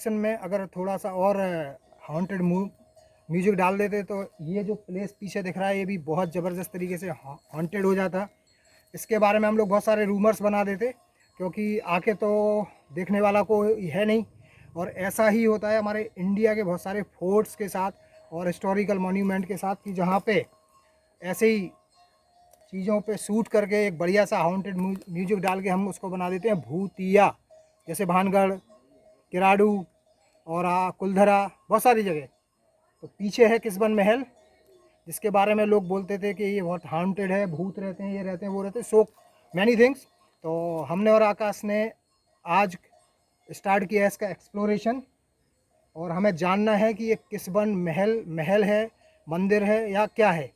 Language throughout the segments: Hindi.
सेक्शन में अगर थोड़ा सा और हॉन्टेड म्यूजिक डाल देते तो ये जो प्लेस पीछे दिख रहा है ये भी बहुत ज़बरदस्त तरीके से हॉन्टेड हो जाता। इसके बारे में हम लोग बहुत सारे रूमर्स बना देते, क्योंकि आके तो देखने वाला को है नहीं। और ऐसा ही होता है हमारे इंडिया के बहुत सारे फोर्ट्स के साथ और हिस्टोरिकल मॉन्यूमेंट के साथ, कि जहाँ पे ऐसे ही चीज़ों पे शूट करके एक बढ़िया सा हॉन्टेड म्यूजिक डाल के हम उसको बना देते हैं भूतिया। जैसे भानगढ़, किराडू और कुलधरा, बहुत सारी जगह। तो पीछे है किस्बन महल, जिसके बारे में लोग बोलते थे कि ये बहुत हॉन्टेड है, भूत रहते हैं, ये रहते हैं, वो रहते हैं, सो मैनी थिंग्स। तो हमने और आकाश ने आज स्टार्ट किया है इसका एक्सप्लोरेशन, और हमें जानना है कि ये किस्बन महल है, मंदिर है, या क्या है।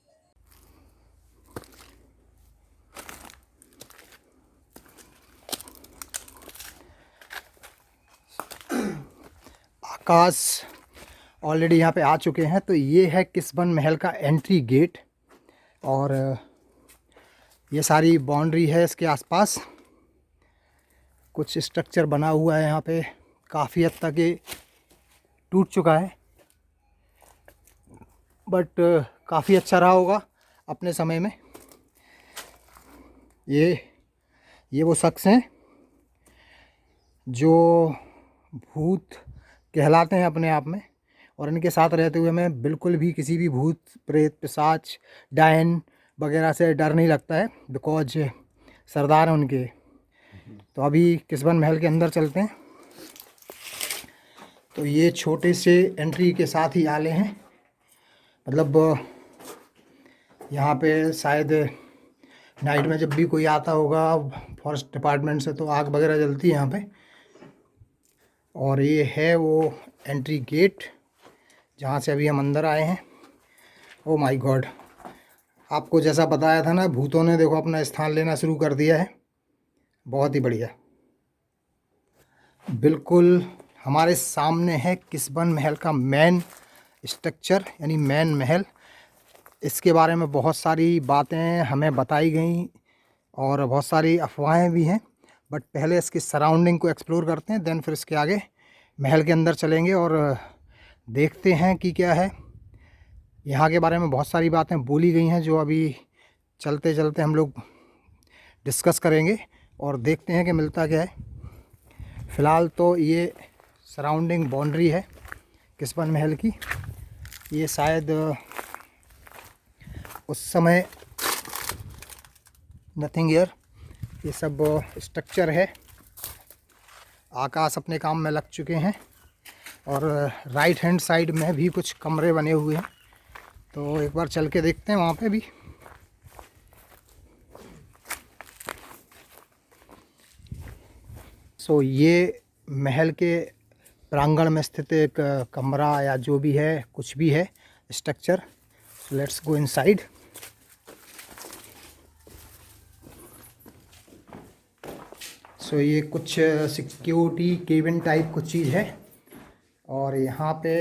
आकाश ऑलरेडी यहाँ पे आ चुके हैं। तो ये है किस्बन महल का एंट्री गेट, और ये सारी बाउंड्री है इसके आसपास। कुछ स्ट्रक्चर बना हुआ है यहाँ पे, काफ़ी हद तक ये टूट चुका है, बट काफ़ी अच्छा रहा होगा अपने समय में। ये वो शख्स हैं जो भूत कहलाते हैं अपने आप में, और इनके साथ रहते हुए हमें बिल्कुल भी किसी भी भूत प्रेत पिशाच डायन वगैरह से डर नहीं लगता है, बिकॉज सरदार हैं उनके। तो अभी किस्बन महल के अंदर चलते हैं। तो ये छोटे से एंट्री के साथ ही आले हैं, मतलब यहाँ पे शायद नाइट में जब भी कोई आता होगा फॉरेस्ट डिपार्टमेंट से तो आग वगैरह जलती है यहाँ पे। और ये है वो एंट्री गेट जहाँ से अभी हम अंदर आए हैं। ओ माय गॉड, आपको जैसा बताया था ना, भूतों ने देखो अपना स्थान लेना शुरू कर दिया है। बहुत ही बढ़िया। बिल्कुल हमारे सामने है किस्बन महल का मेन स्ट्रक्चर, यानी मेन महल। इसके बारे में बहुत सारी बातें हमें बताई गई और बहुत सारी अफवाहें भी हैं, बट पहले इसकी सराउंडिंग को एक्सप्लोर करते हैं, देन फिर इसके आगे महल के अंदर चलेंगे और देखते हैं कि क्या है। यहाँ के बारे में बहुत सारी बातें बोली गई हैं जो अभी चलते चलते हम लोग डिस्कस करेंगे और देखते हैं कि मिलता क्या है। फ़िलहाल तो ये सराउंडिंग बाउंड्री है किस्बन महल की। ये शायद उस समय नथिंग हियर, ये सब स्ट्रक्चर है। आकाश अपने काम में लग चुके हैं और राइट हैंड साइड में भी कुछ कमरे बने हुए हैं, तो एक बार चल के देखते हैं वहाँ पे भी। सो ये महल के प्रांगण में स्थित एक कमरा या जो भी है, कुछ भी है structure. So let's go inside. So ये कुछ सिक्योरिटी केबिन टाइप कुछ चीज़ है, और यहाँ पे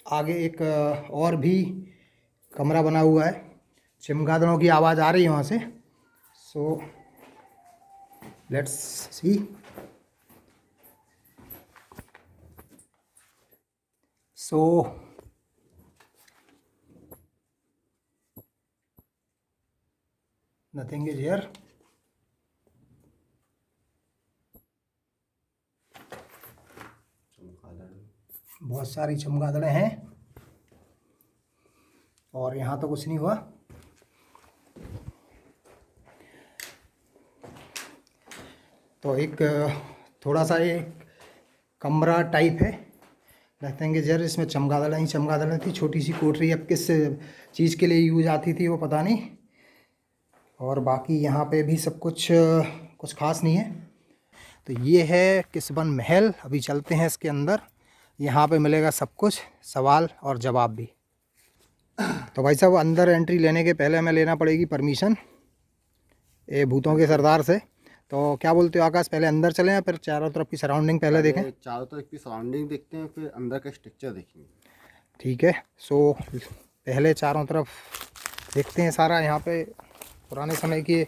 आगे एक और भी कमरा बना हुआ है। चमगादड़ों की आवाज़ आ रही है वहाँ से। So let's see. So nothing is here. बहुत सारी चमगादड़ें हैं और यहाँ तो कुछ नहीं हुआ। तो एक थोड़ा सा एक कमरा टाइप है, देखेंगे जर इसमें चमगादड़ें ही चमगादड़ें थी। छोटी सी कोठरी, अब किस चीज़ के लिए यूज आती थी वो पता नहीं। और बाकी यहाँ पे भी सब कुछ खास नहीं है। तो ये है किस्बन महल। अभी चलते हैं इसके अंदर, यहाँ पे मिलेगा सब कुछ, सवाल और जवाब भी। तो भाई साहब, अंदर एंट्री लेने के पहले हमें लेना पड़ेगी परमिशन ये भूतों के सरदार से। तो क्या बोलते हो आकाश, पहले अंदर चलें या फिर चारों तरफ की सराउंडिंग पहले देखें? चारों तरफ की सराउंडिंग देखते हैं, फिर अंदर का स्ट्रक्चर देखेंगे। ठीक है। सो पहले चारों तरफ देखते हैं सारा। यहाँ पे पुराने समय की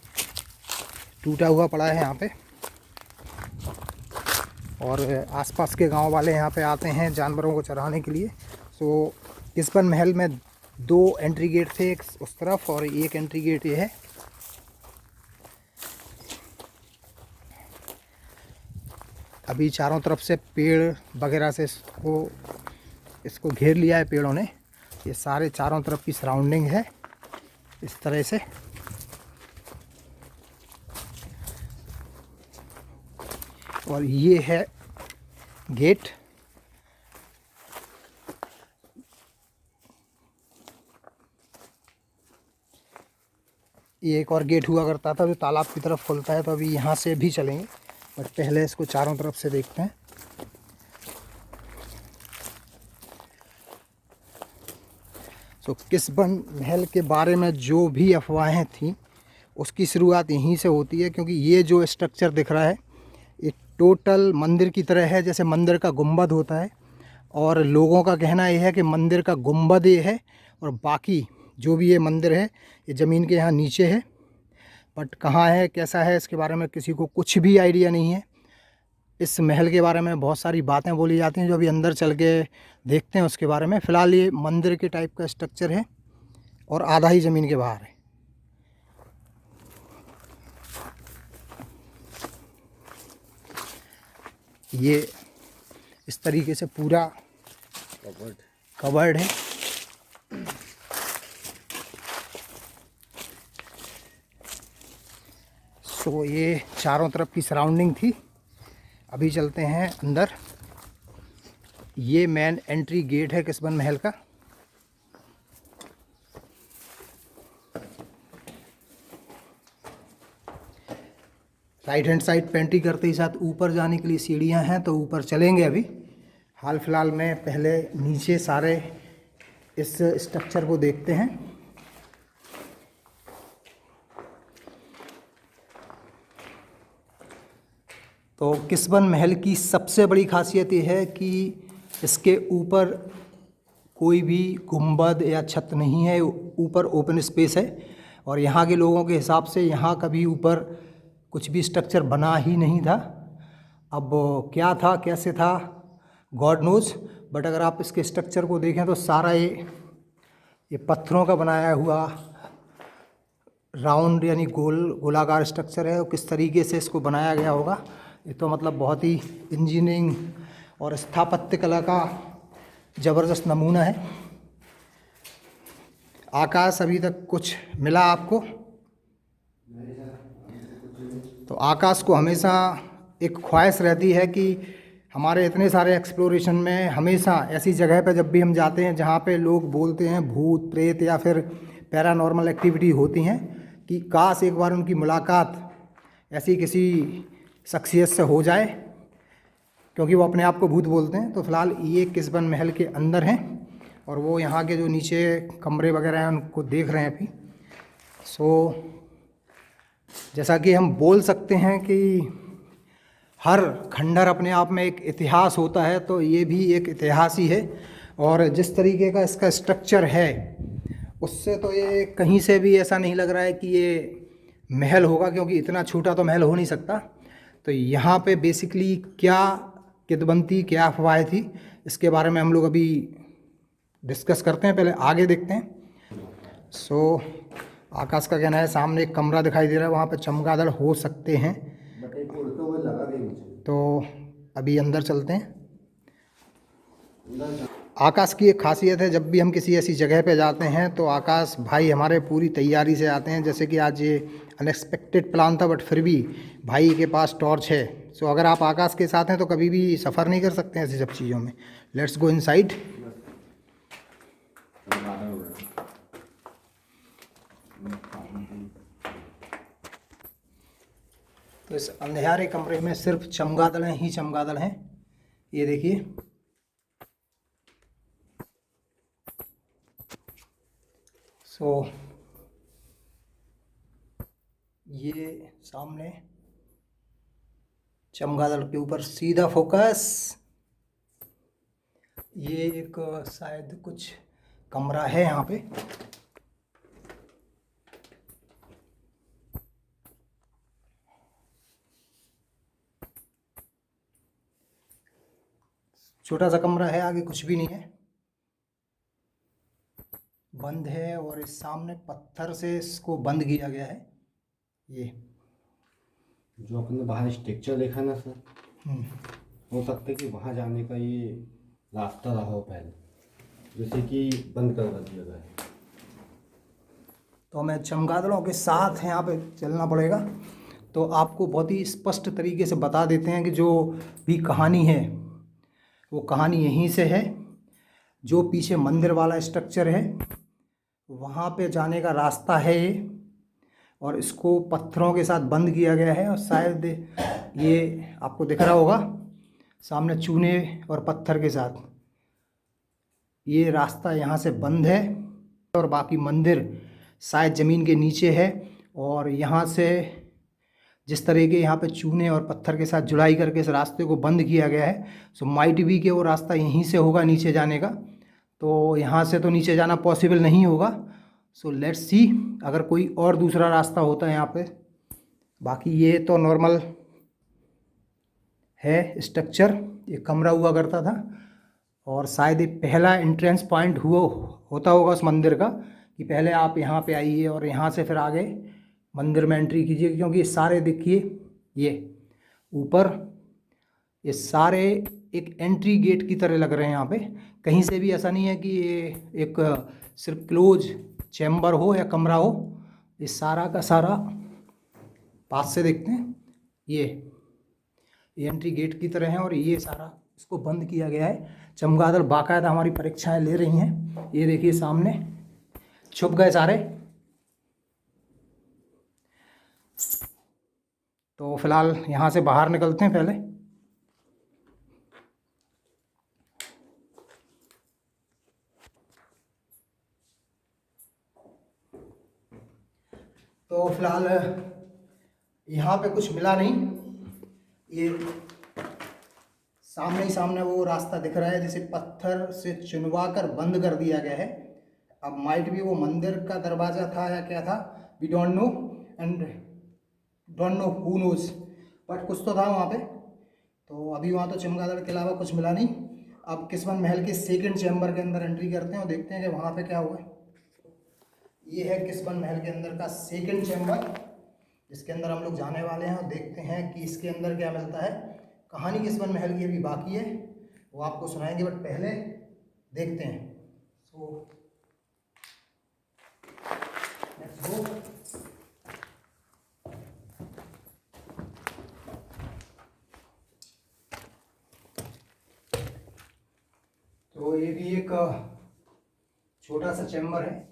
टूटा हुआ पड़ा है यहाँ पे। और आसपास के गांव वाले यहाँ पे आते हैं जानवरों को चराने के लिए। सो किस्बन महल में 2 एंट्री गेट थे, एक उस तरफ और एक एंट्री गेट ये है। अभी चारों तरफ से पेड़ वगैरह से इसको घेर लिया है पेड़ों ने। ये सारे चारों तरफ की सराउंडिंग है इस तरह से। और ये है गेट। ये एक और गेट हुआ करता था जो तालाब की तरफ खुलता है, तो अभी यहाँ से भी चलेंगे, बट पहले इसको चारों तरफ से देखते हैं। तो किस्बन महल के बारे में जो भी अफवाहें थी उसकी शुरुआत यहीं से होती है, क्योंकि ये जो स्ट्रक्चर दिख रहा है ये टोटल मंदिर की तरह है, जैसे मंदिर का गुंबद होता है। और लोगों का कहना ये है कि मंदिर का गुंबद ये है और बाकी जो भी ये मंदिर है ये ज़मीन के यहाँ नीचे है। बट कहाँ है, कैसा है, इसके बारे में किसी को कुछ भी आइडिया नहीं है। इस महल के बारे में बहुत सारी बातें बोली जाती हैं, जो अभी अंदर चल के देखते हैं उसके बारे में। फ़िलहाल ये मंदिर के टाइप का स्ट्रक्चर है और आधा ही ज़मीन के बाहर है। ये इस तरीके से पूरा कवर्ड है। सो ये चारों तरफ की सराउंडिंग थी। अभी चलते हैं अंदर। ये मेन एंट्री गेट है किस्बन महल का। राइट हैंड साइड पेंट्री करते ही साथ ऊपर जाने के लिए सीढ़ियां हैं, तो ऊपर चलेंगे अभी। हाल फिलहाल में पहले नीचे सारे इस स्ट्रक्चर को देखते हैं। तो किस्बन महल की सबसे बड़ी खासियत ये है कि इसके ऊपर कोई भी गुंबद या छत नहीं है, ऊपर ओपन स्पेस है। और यहाँ के लोगों के हिसाब से यहाँ कभी ऊपर कुछ भी स्ट्रक्चर बना ही नहीं था। अब क्या था, कैसे था, गॉड नोज। बट अगर आप इसके स्ट्रक्चर को देखें तो सारा ये पत्थरों का बनाया हुआ राउंड यानी गोलाकार स्ट्रक्चर है। और किस तरीके से इसको बनाया गया होगा, ये तो मतलब बहुत ही इंजीनियरिंग और स्थापत्य कला का ज़बरदस्त नमूना है। आकाश, अभी तक कुछ मिला आपको? तो आकाश को हमेशा एक ख्वाहिश रहती है कि हमारे इतने सारे एक्सप्लोरेशन में हमेशा ऐसी जगह पर जब भी हम जाते हैं जहाँ पे लोग बोलते हैं भूत प्रेत या फिर पैरानॉर्मल एक्टिविटी होती हैं, कि काश एक बार उनकी मुलाकात ऐसी किसी शख्सियत से हो जाए, क्योंकि वो अपने आप को भूत बोलते हैं। तो फ़िलहाल ये किस्बन महल के अंदर हैं और वो यहाँ के जो नीचे कमरे वगैरह हैं उनको देख रहे हैं अभी। सो जैसा कि हम बोल सकते हैं कि हर खंडर अपने आप में एक इतिहास होता है, तो ये भी एक इतिहास ही है। और जिस तरीके का इसका स्ट्रक्चर है उससे तो ये कहीं से भी ऐसा नहीं लग रहा है कि ये महल होगा, क्योंकि इतना छोटा तो महल हो नहीं सकता। तो यहाँ पे बेसिकली क्या किदवंती, क्या अफवाहें थी, इसके बारे में हम लोग अभी डिस्कस करते हैं। पहले आगे देखते हैं। सो आकाश का कहना है सामने एक कमरा दिखाई दे रहा है, वहाँ पे चमगादड़ हो सकते हैं। तो अभी अंदर चलते हैं। आकाश की एक खासियत है, जब भी हम किसी ऐसी जगह पे जाते हैं तो आकाश भाई हमारे पूरी तैयारी से आते हैं। जैसे कि आज ये अनएक्सपेक्टेड प्लान था, बट फिर भी भाई के पास टॉर्च है। सो अगर आप आकाश के साथ हैं तो कभी भी सफ़र नहीं कर सकते हैं ऐसी सब चीज़ों में। Let's go inside. तो इस अंधेरे कमरे में सिर्फ चमगादड़ ही चमगादड़ हैं। ये देखिए, सो ये सामने चमगादड़ के ऊपर सीधा फोकस। ये एक शायद कुछ कमरा है यहाँ पे। छोटा सा कमरा है, आगे कुछ भी नहीं है, बंद है। और इस सामने पत्थर से इसको बंद किया गया है। ये जो अपने बाहर स्ट्रक्चर देखा ना सर, हम्म, हो सकता है कि वहाँ जाने का ये रास्ता रहा हो पहले, जैसे कि बंद करवा दिया गया है। तो हमें चमगादड़ों के साथ यहाँ पे चलना पड़ेगा। तो आपको बहुत ही स्पष्ट तरीके से बता देते हैं कि जो भी कहानी है वो कहानी यहीं से है। जो पीछे मंदिर वाला स्ट्रक्चर है वहाँ पे जाने का रास्ता है ये, और इसको पत्थरों के साथ बंद किया गया है। और शायद ये आपको दिख रहा होगा सामने चूने और पत्थर के साथ, ये रास्ता यहाँ से बंद है। और बाकी मंदिर शायद ज़मीन के नीचे है। और यहाँ से जिस तरह के यहाँ पे चूने और पत्थर के साथ जुड़ाई करके इस रास्ते को बंद किया गया है, सो माइट भी कि वो रास्ता यहीं से होगा नीचे जाने का। तो यहाँ से तो नीचे जाना पॉसिबल नहीं होगा। सो लेट्स सी अगर कोई और दूसरा रास्ता होता है यहाँ पे। बाकी ये तो नॉर्मल है स्ट्रक्चर, ये कमरा हुआ करता था। और शायद ये पहला एंट्रेंस पॉइंट होता होगा उस मंदिर का, कि पहले आप यहाँ पे आइए और यहाँ से फिर आगे मंदिर में एंट्री कीजिए। क्योंकि ये सारे देखिए ये ऊपर ये सारे एक एंट्री गेट की तरह लग रहे हैं यहाँ पे। कहीं से भी ऐसा नहीं है कि ये एक सिर्फ क्लोज चैम्बर हो या कमरा हो। ये सारा का सारा पास से देखते हैं, ये एंट्री गेट की तरह है। और ये सारा इसको बंद किया गया है। चमगादड़ बाकायदा हमारी परीक्षाएं ले रही हैं। ये देखिए सामने छुप गए सारे। तो फिलहाल यहाँ से बाहर निकलते हैं पहले। तो फिलहाल यहाँ पे कुछ मिला नहीं। ये सामने ही सामने वो रास्ता दिख रहा है जिसे पत्थर से चुनवा कर बंद कर दिया गया है। अब माइट भी वो मंदिर का दरवाज़ा था या क्या था, we don't know and don't know who knows, but कुछ तो था वहाँ पे। तो अभी वहाँ तो चमगादड़ के अलावा कुछ मिला नहीं। अब किस्मत महल के सेकंड चैम्बर के अंदर एंट्री करते हैं और देखते हैं कि वहाँ पे क्या हुआ है। ये है किस्मत महल के अंदर का सेकंड चैम्बर, जिसके अंदर हम लोग जाने वाले हैं और देखते हैं कि इसके अंदर क्या मिलता है। कहानी किस्मत महल की अभी बाकी है, वो आपको सुनाएंगे, बट पहले देखते हैं। सो लेट्स गो। तो ये भी एक छोटा सा चैम्बर है।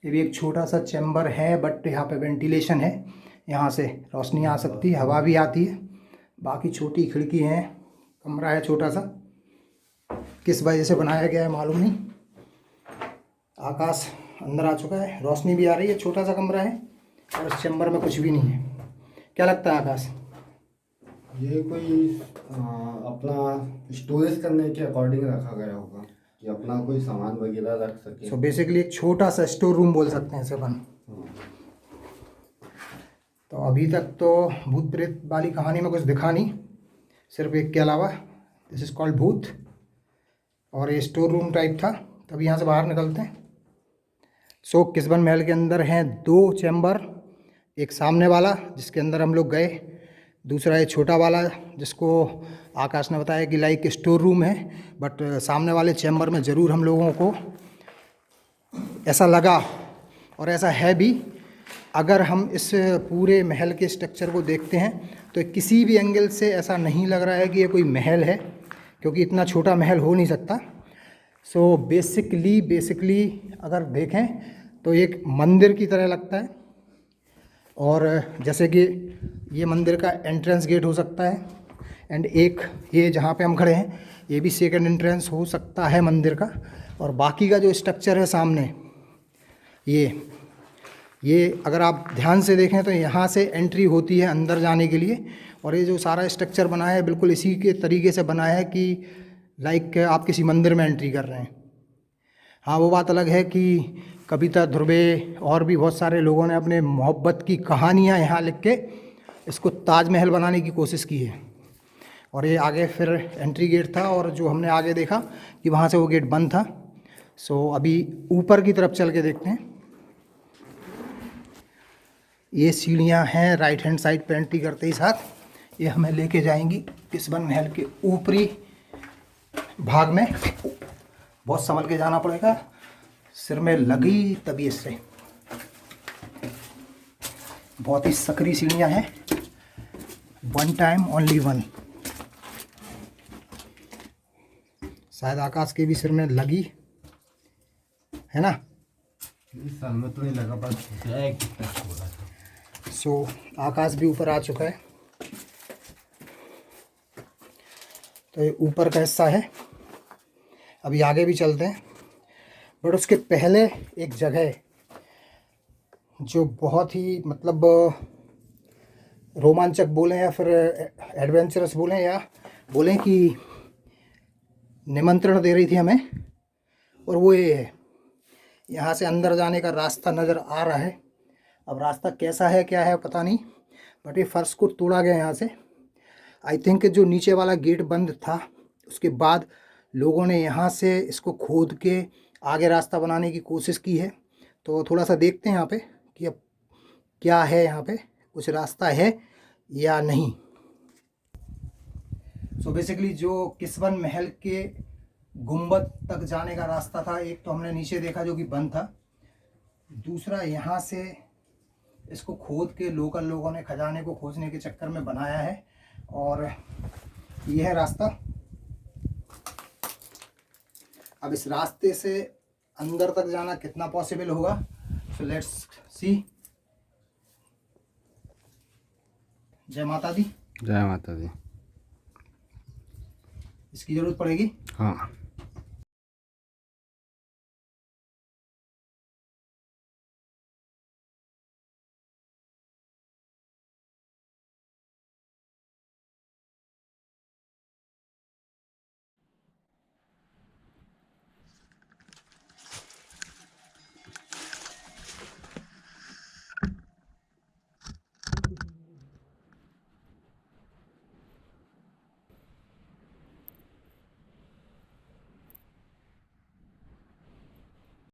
ये भी एक छोटा सा चैम्बर है, बट यहाँ पे वेंटिलेशन है, यहाँ से रोशनी आ सकती है, हवा भी आती है। बाकी छोटी खिड़की हैं, कमरा है छोटा सा, किस वजह से बनाया गया है मालूम नहीं। आकाश अंदर आ चुका है, रोशनी भी आ रही है, छोटा सा कमरा है और इस चैम्बर में कुछ भी नहीं है। क्या लगता है आकाश? ये कोई अपना स्टोरेज करने के अकॉर्डिंग रखा गया होगा, कि अपना कोई सामान वगैरह रख सके। सो बेसिकली एक छोटा सा स्टोर रूम बोल सकते हैं इसे अपन। तो अभी तक तो भूत प्रेत वाली कहानी में कुछ दिखा नहीं, सिर्फ एक के अलावा। दिस इज़ कॉल्ड भूत, और ये स्टोर रूम टाइप था। तो अभी यहाँ से बाहर निकलते हैं। सो किस्मत महल के अंदर हैं 2 चैम्बर, एक सामने वाला जिसके अंदर हम लोग गए, दूसरा ये छोटा वाला जिसको आकाश ने बताया कि लाइक स्टोर रूम है। बट सामने वाले चैम्बर में ज़रूर हम लोगों को ऐसा लगा, और ऐसा है भी। अगर हम इस पूरे महल के स्ट्रक्चर को देखते हैं तो किसी भी एंगल से ऐसा नहीं लग रहा है कि ये कोई महल है, क्योंकि इतना छोटा महल हो नहीं सकता। सो बेसिकली अगर देखें तो एक मंदिर की तरह लगता है। और जैसे कि ये मंदिर का एंट्रेंस गेट हो सकता है, एंड एक ये जहाँ पे हम खड़े हैं ये भी सेकंड एंट्रेंस हो सकता है मंदिर का। और बाकी का जो स्ट्रक्चर है सामने, ये अगर आप ध्यान से देखें तो यहाँ से एंट्री होती है अंदर जाने के लिए। और ये जो सारा स्ट्रक्चर बना है बिल्कुल इसी के तरीके से बना है कि लाइक आप किसी मंदिर में एंट्री कर रहे हैं। हाँ, वो बात अलग है कि कविता ध्रुवे और भी बहुत सारे लोगों ने अपने मोहब्बत की कहानियाँ यहाँ लिख के इसको ताजमहल बनाने की कोशिश की है। और ये आगे फिर एंट्री गेट था, और जो हमने आगे देखा कि वहाँ से वो गेट बंद था। सो अभी ऊपर की तरफ चल के देखते हैं। ये सीढ़ियाँ हैं राइट हैंड साइड पे एंट्री करते ही साथ, ये हमें लेके जाएंगी किसबन महल के ऊपरी भाग में। बहुत संभल के जाना पड़ेगा, सिर में लगी तबीयत से। बहुत ही सकरी सीढ़ियाँ हैं, वन टाइम ओनली वन। शायद आकाश के भी सिर में लगी है ना। इस साल में तो नहीं लगा, बस कितना। सो आकाश भी ऊपर आ चुका है। तो ये ऊपर का हिस्सा है। अभी आगे भी चलते हैं, बट उसके पहले एक जगह जो बहुत ही मतलब रोमांचक बोलें या फिर एडवेंचरस बोलें या बोलें कि निमंत्रण दे रही थी हमें, और वो ये है। यहाँ से अंदर जाने का रास्ता नज़र आ रहा है। अब रास्ता कैसा है क्या है पता नहीं, बट ये फर्श को तोड़ा गया यहाँ से। आई थिंक जो नीचे वाला गेट बंद था, उसके बाद लोगों ने यहाँ से इसको खोद के आगे रास्ता बनाने की कोशिश की है। तो थोड़ा सा देखते हैं यहाँ पे कि अब क्या है, यहाँ पे कुछ रास्ता है या नहीं। सो बेसिकली जो किसबन महल के गुंबद तक जाने का रास्ता था, एक तो हमने नीचे देखा जो कि बंद था, दूसरा यहाँ से इसको खोद के लोकल लोगों ने खजाने को खोजने के चक्कर में बनाया है, और यह है रास्ता। अब इस रास्ते से अंदर तक जाना कितना पॉसिबल होगा, सो लेट्स सी। जय माता दी। जय माता दी। इसकी ज़रूरत पड़ेगी। हाँ।